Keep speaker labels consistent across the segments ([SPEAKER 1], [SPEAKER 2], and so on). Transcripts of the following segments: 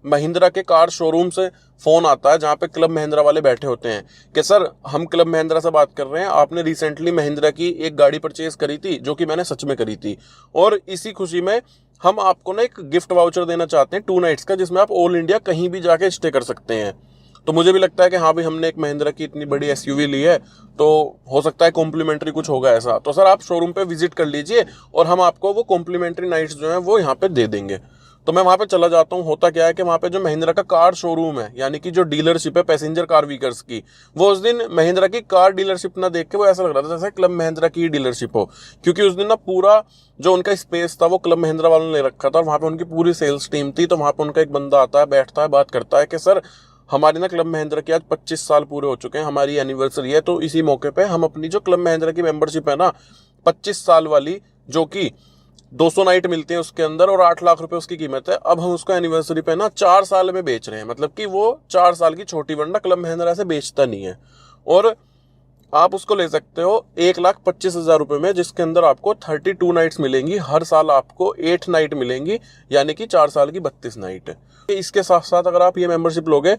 [SPEAKER 1] महिंद्रा के car showroom से phone आता है जहाँ पे क्लब महिंद्रा वाले बैठे होते हैं कि सर हम क्लब महिंद्रा से बात कर रहे हैं, आपने रिसेंटली महिंद्रा की एक गाड़ी परचेज करी थी, जो कि मैंने सच में करी थी, और इसी खुशी में हम आपको ना एक गिफ्ट वाउचर देना चाहते हैं 2 नाइट्स का, जिसमें आप ऑल इंडिया कहीं भी जाके स्टे कर सकते हैं। तो मुझे भी लगता है कि हाँ भाई, हमने एक महिंद्रा की इतनी बड़ी एसयूवी ली है, तो हो सकता है कॉम्प्लीमेंट्री कुछ होगा ऐसा। तो सर आप शोरूम पे विजिट कर लीजिए और हम आपको वो कॉम्प्लीमेंट्री नाइट्स जो है वो यहाँ पे दे देंगे। तो मैं वहां पे चला जाता हूँ। होता क्या है कि वहां पे जो महिंद्रा का कार शोरूम है, यानी कि जो डीलरशिप है पैसेंजर कार व्हीकल्स की, वो उस दिन महिंद्रा की कार डीलरशिप ना देख के वो ऐसा लग रहा था जैसे क्लब महिंद्रा की डीलरशिप हो, क्योंकि उस दिन ना पूरा जो उनका स्पेस था वो क्लब महिंद्रा वालों ने ले रखा था, और वहां पे उनकी पूरी सेल्स टीम थी। तो वहां पे उनका एक बंदा आता है, बैठता है, बात करता है कि सर हमारी ना क्लब महिंद्रा की आज 25 साल पूरे हो चुके हैं, हमारी एनिवर्सरी है, तो इसी मौके पे हम अपनी जो क्लब महिंद्रा की मेंबरशिप है ना 25 साल वाली, जो कि 200 नाइट मिलती है उसके अंदर और 8 लाख रुपए उसकी कीमत है, अब हम उसको एनिवर्सरी पे ना 4 साल में बेच रहे हैं। मतलब कि वो 4 साल की छोटी, वरना क्लब महिंद्रा से बेचता नहीं है। और आप उसको ले सकते हो 1,25,000 रुपए में, जिसके अंदर आपको 32 नाइट्स मिलेंगी। हर साल आपको 8 नाइट मिलेंगी, यानी कि 4 साल की 32 नाइट। इसके साथ साथ अगर आप ये मेंबरशिप लोगे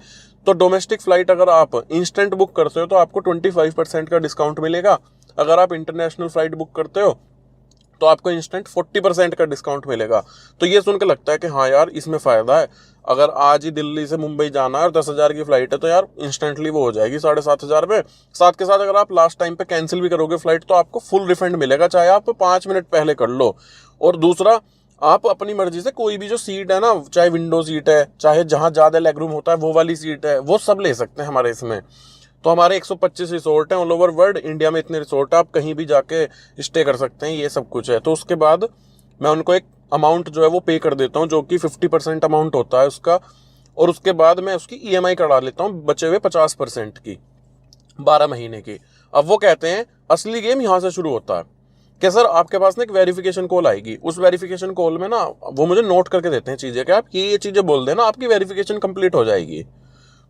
[SPEAKER 1] तो डोमेस्टिक फ्लाइट अगर आप इंस्टेंट बुक करते हो तो आपको 25% का डिस्काउंट मिलेगा। अगर आप इंटरनेशनल फ्लाइट बुक करते हो तो आपको इंस्टेंट 40% का डिस्काउंट मिलेगा। तो ये सुनकर लगता है कि हाँ यार, इसमें फायदा है। अगर आज ही दिल्ली से मुंबई जाना है और 10,000 की फ्लाइट है तो यार इंस्टेंटली वो हो जाएगी 7,500 में। साथ के साथ अगर आप लास्ट टाइम पे कैंसिल भी करोगे फ्लाइट तो आपको फुल रिफंड मिलेगा, चाहे आप 5 मिनट पहले कर लो। और दूसरा, आप अपनी मर्जी से कोई भी जो सीट है ना, चाहे विंडो सीट है, चाहे जहां ज्यादा लेग रूम होता है वो वाली सीट है, वो सब ले सकते हैं हमारे इसमें। तो हमारे 125 रिसोर्ट हैं ऑल ओवर वर्ल्ड, इंडिया में इतने रिसोर्ट है, आप कहीं भी जाके स्टे कर सकते हैं, ये सब कुछ है। तो उसके बाद मैं उनको एक अमाउंट जो है वो पे कर देता हूँ, जो कि 50% अमाउंट होता है उसका, और उसके बाद मैं उसकी ईएमआई करा लेता हूँ बचे हुए 50% की, 12 महीने की। अब वो कहते हैं असली गेम यहाँ से शुरू होता है कि सर आपके पास ना एक वेरिफिकेशन कॉल आएगी, उस वेरिफिकेशन कॉल में ना वो मुझे नोट करके देते हैं चीजें कि आप ये चीजें बोल देना, आपकी वेरिफिकेशन कंप्लीट हो जाएगी।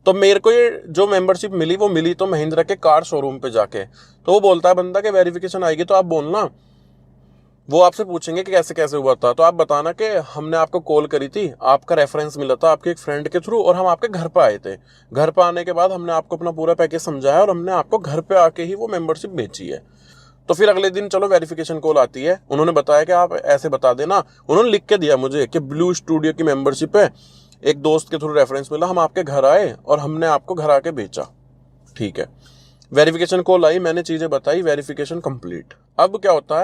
[SPEAKER 1] तो मेरे को ये जो मेंबरशिप मिली वो मिली तो महिंद्रा के कार शोरूम पे जाके। तो वो बोलता है बंदा कि वेरिफिकेशन आएगी तो आप बोलना, वो आपसे पूछेंगे कि कैसे कैसे हुआ था, तो आप बताना कि हमने आपको कॉल करी थी, आपका रेफरेंस मिला था आपके एक फ्रेंड के थ्रू, और हम आपके घर पे आए थे। घर पे आने के बाद हमने आपको अपना पूरा पैकेज समझाया और हमने आपको घर पे आके ही वो मेंबरशिप बेची है। तो फिर अगले दिन चलो वेरिफिकेशन कॉल आती है, उन्होंने बताया कि आप ऐसे बता देना, उन्होंने लिख के दिया मुझे कि ब्लू स्टूडियो की मेंबरशिप है, एक दोस्त के थ्रू रेफरेंस मिला, हम आपके घर आए और हमने आपको घर आके बेचा। ठीक है, वेरिफिकेशन कॉल आई, मैंने चीजें बताई, वेरिफिकेशन कंप्लीट। अब क्या होता है,